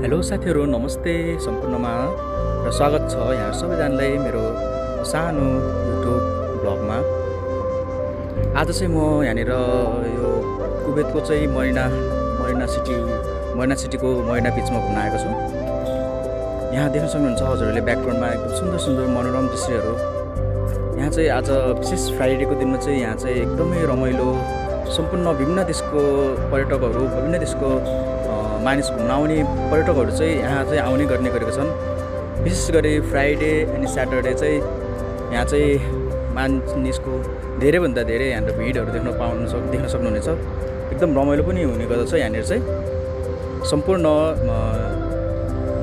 Hello साथीहरु, नमस्ते सम्पूर्णमा र स्वागत छ यहाँ सबैजनालाई मेरो सानो युट्युब ब्लगमा। आज चाहिँ म यहाँनिर यो कुवेतको चाहिँ मरिना सिटीको मरिना बीचमा घुम्न आएको छु। यहाँ देख्न सक्नुहुन्छ हजुरहरूले ब्याकग्राउन्डमा एकदम सुन्दर मनोरम दृश्यहरू। यहाँ चाहिँ आज विशेष फ्राइडेको दिनमा चाहिँ यहाँ चाहिँ एकदमै रमाइलो सम्पूर्ण विभिन्न देशको पर्यटकहरू, विभिन्न देशको मानिस घुम्न आउने पर्यटकहरू चाहिँ यहाँ चाहिँ आउने गर्ने गरेका छन्। विशेष गरी फ्राइडे अनि स्याटरडे चाहिँ यहाँ चाहिँ मानिसको धेरैभन्दा धेरै यहाँनिर भिडहरू देख्न सक्नुहुनेछ। एकदम रमाइलो पनि हुने गर्दछ। यहाँनिर चाहिँ सम्पूर्ण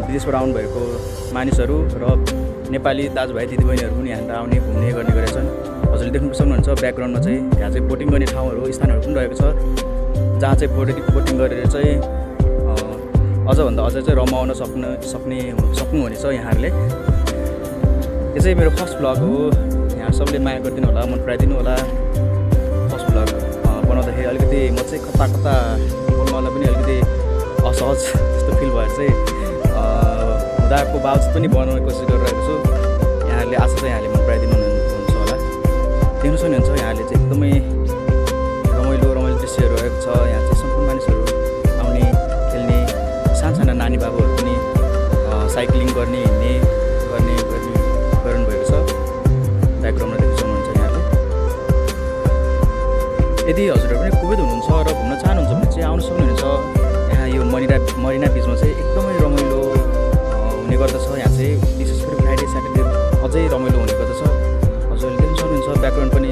विदेशबाट आउनुभएको मानिसहरू र नेपाली दाजुभाइ दिदीबहिनीहरू पनि यहाँनिर आउने घुम्ने गर्ने गरेका छन्। हजुरले देख्न सक्नुहुन्छ ब्याकग्राउन्डमा चाहिँ यहाँ चाहिँ बोटिङ गर्ने ठाउँहरू, स्थानहरू पनि रहेको छ, जहाँ चाहिँ बोटिङ गरेर चाहिँ अझभन्दा अझ चाहिँ रमाउन सक्नुहुनेछ यहाँहरूले। यो चाहिँ मेरो फर्स्ट भ्लग हो। यहाँ सबैले माया गरिदिनु होला, मन पराइदिनु होला। फर्स्ट भ्लग बनाउँदाखेरि अलिकति म चाहिँ कता बोल्नलाई पनि अलिकति असहज जस्तो फिल भएर चाहिँ हुँदाको बावजुद पनि बनाउने कोसिस गरिरहेको छु। यहाँहरूले आशा चाहिँ यहाँले मन पराइदिनु हुन्छ होला। देख्न सक्नुहुन्छ यहाँले चाहिँ एकदमै रमाइलो दृश्यहरू रहेको छ। यहाँ चाहिँ सम्पूर्ण मानिसहरू आउने खेल्ने, साना नानी बाबुहरू पनि साइक्लिङ गर्ने, हिँड्ने गर्नुभएको छ। ब्याकग्राउन्डमा देख्न सक्नुहुन्छ यहाँले। यदि हजुरहरू पनि कुवेत हुनुहुन्छ र घुम्न चाहनुहुन्छ भने चाहिँ आउन सक्नुहुनेछ। यहाँ यो मरिना बीचमा चाहिँ एकदमै रमाइलो हुने गर्दछ। यहाँ चाहिँ विशेष गरी फ्राइडे स्याटरडे अझै रमाइलो हुने गर्दछ। हजुरहरूले देख्न सक्नुहुन्छ ब्याकग्राउन्ड पनि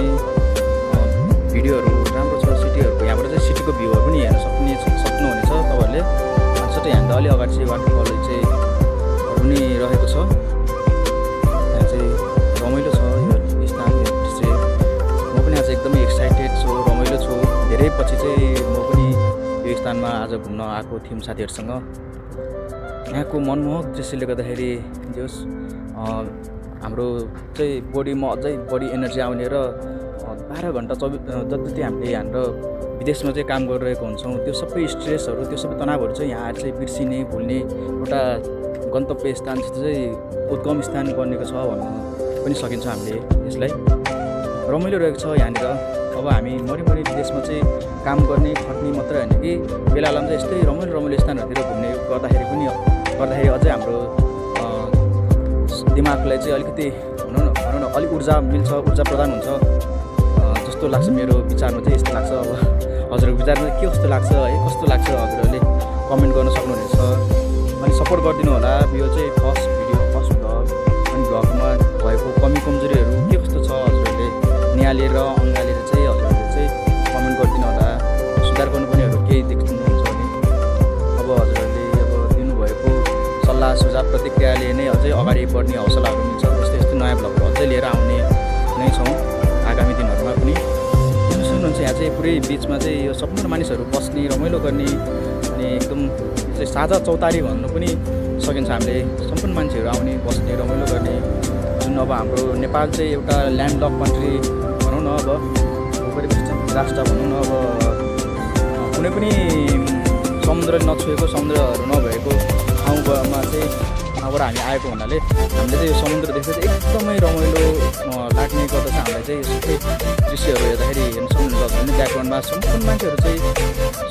भिडियोहरू राम्रो छ। सिटीहरूको यहाँबाट चाहिँ सिटीको भ्यूहरू पनि हेर्न सक्नुहुनेछ तपाईँहरूले। साथै यहाँ अलि अगाडि चाहिँ वाटरफल चाहिँ पनि रहेको छ। यहाँ चाहिँ रमाइलो छ यो स्थान। म पनि आज एकदमै एक्साइटेड छु, रमाइलो छु। धेरै पछि चाहिँ म पनि यो स्थानमा आज घुम्न आएको थियौँ साथीहरूसँग। यहाँको मनमोहक दृश्यले गर्दाखेरि जस हाम्रो चाहिँ बडीमा अझै बढी एनर्जी आउने र 12 घन्टा जति हामीले यहाँनिर विदेशमा चाहिँ काम गरिरहेको हुन्छौँ, त्यो सबै स्ट्रेसहरू, त्यो सबै तनावहरू चाहिँ यहाँ चाहिँ बिर्सिने, भुल्ने एउटा गन्तव्य स्थान जस्तो चाहिँ उद्गम स्थान बनेको छ भन्नु पनि सकिन्छ हामीले यसलाई। रमाइलो रहेको छ यहाँनिर। अब हामी मरिमरि विदेशमा चाहिँ काम गर्ने, खट्ने मात्रै होइन कि बेलामा चाहिँ यस्तै रमाइलो स्थानहरूतिर घुम्ने गर्दाखेरि अझै हाम्रो दिमागलाई चाहिँ अलिकति भनौँ न अलिक ऊर्जा मिल्छ, ऊर्जा प्रदान हुन्छ जस्तो लाग्छ। मेरो विचारमा चाहिँ यस्तो लाग्छ। अब हजुरहरूको विचारमा के कस्तो लाग्छ है, कस्तो लाग्छ हजुरहरूले कमेन्ट गर्न सक्नुहुनेछ। अनि सपोर्ट गरिदिनु होला। यो चाहिँ फर्स्ट भिडियो, फर्स्ट भ्लग। अनि भ्लगमा भएको कमी कमजोरीहरू के कस्तो छ हजुरहरूले निहालेर अँगालेर चाहिँ हजुरहरूले चाहिँ कमेन्ट गरिदिनु होला। सुधार गर्नुपर्नेहरू केही देख्नुहुन्छ भने अब हजुरहरूले अब दिनुभएको सल्लाह सुझाव प्रतिक्रियाले नै अझै अगाडि बढ्ने हौसलाहरू मिल्छ। यस्तो नयाँ भ्लगहरू अझै लिएर आउने नै छौँ आगामी दिनहरूमा पनि। हेर्न सक्नुहुन्छ यहाँ चाहिँ पुरै बिचमा चाहिँ यो सम्पूर्ण मानिसहरू बस्ने, रमाइलो गर्ने अनि एकदम चाहिँ साझा चौतारी भन्नु पनि सकिन्छ। हामीले सम्पूर्ण मान्छेहरू आउने, बस्ने, रमाइलो गर्ने। जुन अब हाम्रो नेपाल चाहिँ एउटा ल्यान्डलक कन्ट्री भनौँ न, अब राष्ट्र भनौँ न। अब कुनै पनि समुद्रले नछुएको, समुद्रहरू नभएको ठाउँमा चाहिँ ठाउँबाट हामी आएको हुनाले हामीले चाहिँ यो समुद्र देख्दा चाहिँ एकदमै रमाइलो लाग्ने गर्दछ। हामीलाई चाहिँ यो सबै दृश्यहरू हेर्दाखेरि हेर्न सक्नुहुन्छ भने ब्याकग्राउन्डमा सम्पूर्ण मान्छेहरू चाहिँ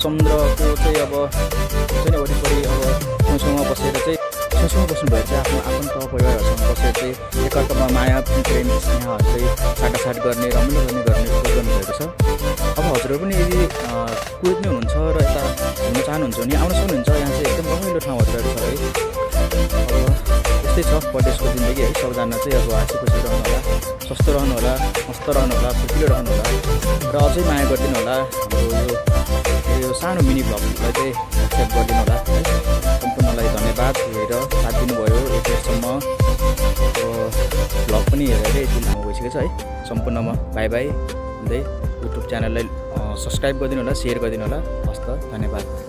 समुद्रको चाहिँ अब हुन्छ नि वरिपरि अब छेउछेउमा बसेर चाहिँ छेउछेउमा बस्नुभएको चाहिँ आफ्नो आफन्त परिवारहरूसँग बसेर चाहिँ एकअर्कामा माया प्रेम स्नेहहरू चाहिँ साटासाट गर्ने, रमाइलो गर्नुभएको छ। अब हजुरहरू पनि यदि कुवेत नै हुनुहुन्छ र यता घुम्न चाहनुहुन्छ भने आउन सक्नुहुन्छ। यहाँ चाहिँ एकदम रमाइलो ठाउँहरू रहेको छ है। यस्तै छ परदेशको जिन्दगी है। सबैजना चाहिँ अब हाँसी खुसी रहनु होला, स्वस्थ रहनु होला, मस्त रहनु होला, फुर्तिलो रहनु होला र अझै माया गरिदिनु होला। हाम्रो यो सानो मिनी भ्लगलाई चाहिँ एक्सेप्ट गरिदिनु होला है। सम्पूर्णलाई धन्यवाद हेरेर साथ दिनुभयो यतिसम्म। भ्लग पनि हेरेर यति लामो भइसकेको छ है। सम्पूर्णमा बाई बाई भन्दै युट्युब च्यानललाई सब्सक्राइब गरिदिनु होला, सेयर गरिदिनु होला। हस्त धन्यवाद।